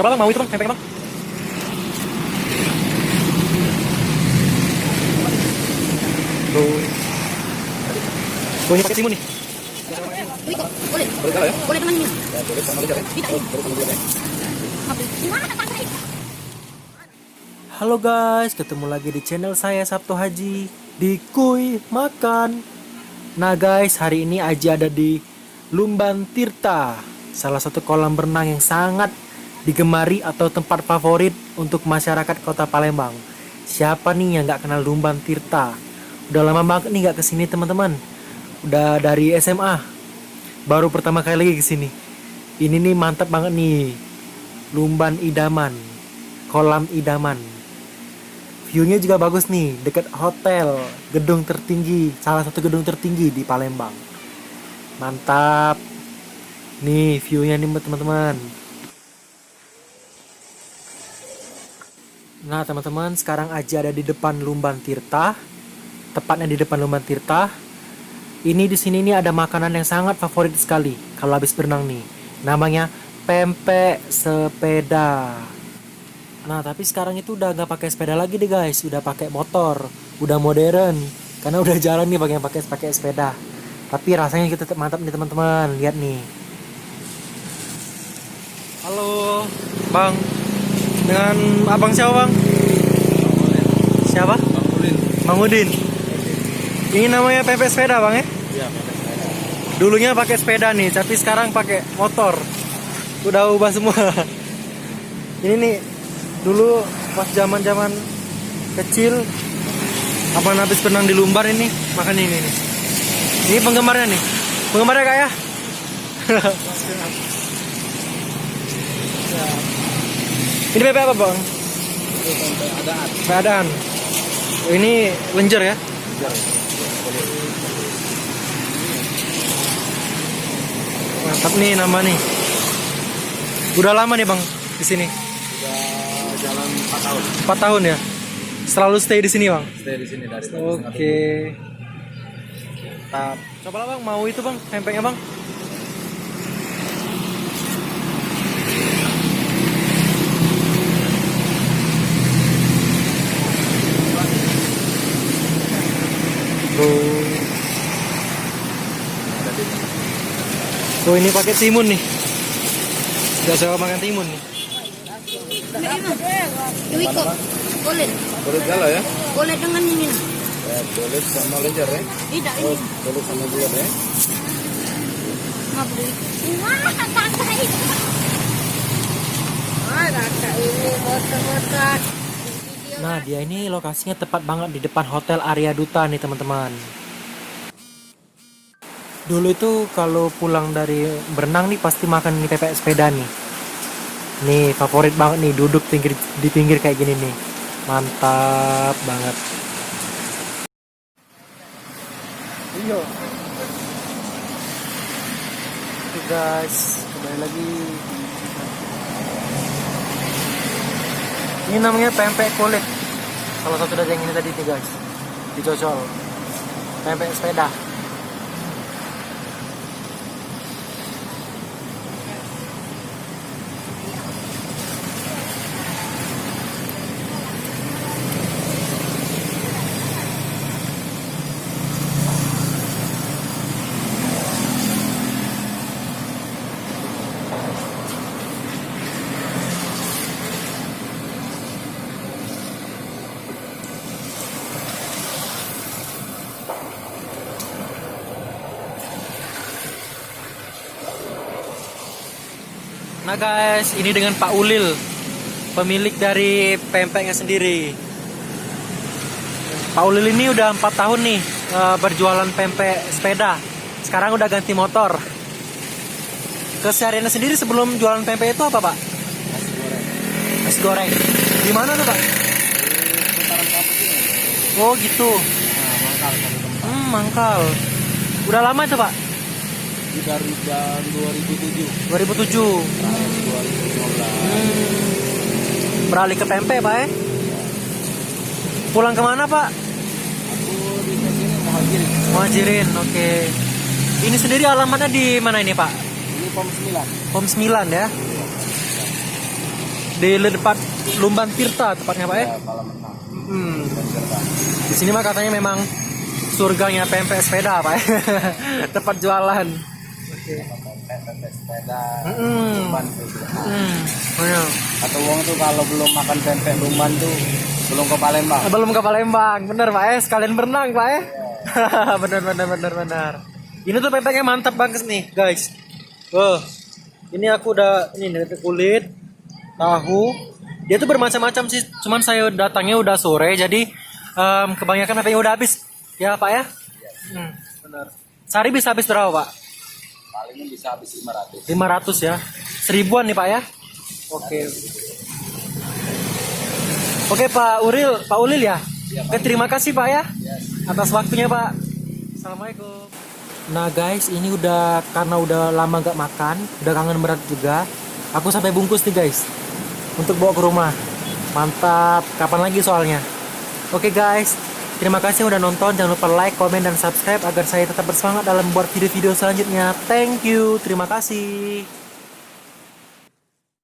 Coba bang, mau itu bang, pempek bang. Tuh. Tuh ini pakai timun nih. Boleh. Boleh kalau ya? Boleh teman ini. Ya, boleh sama lidah ya. Boleh sama lidah ya. Halo guys, ketemu lagi di channel saya Sabtu Haji di Kuy Makan. Nah guys, hari ini Aji ada di Lumban Tirta, salah satu kolam berenang yang sangat digemari atau tempat favorit untuk masyarakat kota Palembang. Siapa nih yang gak kenal Lumban Tirta? Udah lama banget nih gak kesini teman-teman. Udah dari SMA, baru pertama kali lagi kesini. Ini nih mantap banget nih, Lumban Idaman, kolam idaman. View-nya juga bagus nih, dekat hotel, gedung tertinggi, salah satu gedung tertinggi di Palembang. Mantap. Nih view-nya nih teman-teman. Nah teman-teman, sekarang aja ada di depan Lumban Tirta. Tepatnya di depan Lumban Tirta. Ini di sini nih ada makanan yang sangat favorit sekali kalau habis berenang nih. Namanya pempek sepeda. Nah tapi sekarang itu udah gak pakai sepeda lagi deh guys, udah pakai motor, udah modern, karena udah jarang nih pakai sepeda. Tapi rasanya kita tetap mantap nih teman-teman, lihat nih. Halo bang, dengan abang siapa bang? Siapa? Bang Udin. Ini namanya pempek sepeda bang ya? Iya, pempek sepeda. Dulunya pakai sepeda nih, tapi sekarang pakai motor. Udah ubah semua. Ini nih dulu pas zaman kecil, abang habis berenang di Lumbar ini makan ini nih. Ini penggemarnya nih, penggemarnya kak ya. Ini pempek apa bang? Pempek adaan. Oh, ini lenjer ya? Mantap nih nama nih. Udah lama nih bang di sini? Udah jalan 4 tahun. 4 tahun ya. Selalu stay di sini bang. Stay di sini dari tahun Oke. Mantap. Coba lah bang, mau itu bang, pempeknya bang. Tuh. Tuh ini pakai timun nih. Sudah saya makan timun nih. Yuiko. Boleh. Boleh galau ya? Boleh dengan ini. Ya, boleh sama lenjer ya. Tidak Oh, ini. boleh sama bulat ya. Maaf dulu. Wah, kakak itu. Ah, kakak ini motor-motor. Nah dia ini lokasinya tepat banget di depan Hotel Arya Duta nih teman-teman. Dulu itu kalau pulang dari berenang nih pasti makan nih pempek sepeda nih. Nih favorit banget nih, duduk di pinggir kayak gini nih. Mantap banget. Iya. Oke guys, kembali lagi. Ini namanya pempek kulit. Salah satu dari yang ini tadi nih guys, dicocol. Pempek sepeda. Nah guys, ini dengan Pak Ulil, pemilik dari pempeknya sendiri. Pak Ulil ini udah 4 tahun nih berjualan pempek sepeda. Sekarang udah ganti motor. Kesehariannya sendiri sebelum jualan pempek itu apa Pak? Nasi goreng. Di mana tuh Pak? Putaran kampus ini. Oh gitu. Nah, mangkal. Mangkal. Udah lama itu Pak? Dari tahun 2007. 2007. Terakhir 2015. Beralih ke pempek Pak ya? Pulang kemana Pak? Aku di sini Muhajirin. Muhajirin, oke. Ini sendiri alamatnya di mana ini Pak? Ini POM 9. POM 9 ya? Di depan Lumban Tirta tepatnya Pak ya. Ya, malam menang. Hmm. Di sini mah katanya memang surganya pempek sepeda Pak ya. Tempat jualan. Pempek sepeda. Mm-mm. Lumban tuh. Bener. Atau wong tuh kalau belum makan pempek Lumban tuh belum ke Palembang. Belum ke Palembang, bener Pak ya. Sekalian berenang Pak ya. bener. Ini tuh pempeknya mantap banget nih guys. Ini aku udah ini dari kulit, tahu. Dia tuh bermacam-macam sih. Cuman saya datangnya udah sore, jadi kebanyakan pempeknya udah habis. Ya Pak ya. Bener. Sehari bisa habis berapa Pak? Palingnya bisa habis 500. 500 ya. 1000-an nih Pak ya. Oke. Oke Pak Ulil ya. Oke, terima kasih Pak ya atas waktunya Pak. Assalamualaikum. Nah guys, ini karena udah lama gak makan, udah kangen berat juga. Aku sampai bungkus nih guys, untuk bawa ke rumah. Mantap. Kapan lagi soalnya? Oke guys, terima kasih udah nonton. Jangan lupa like, komen, dan subscribe agar saya tetap bersemangat dalam membuat video-video selanjutnya. Thank you. Terima kasih.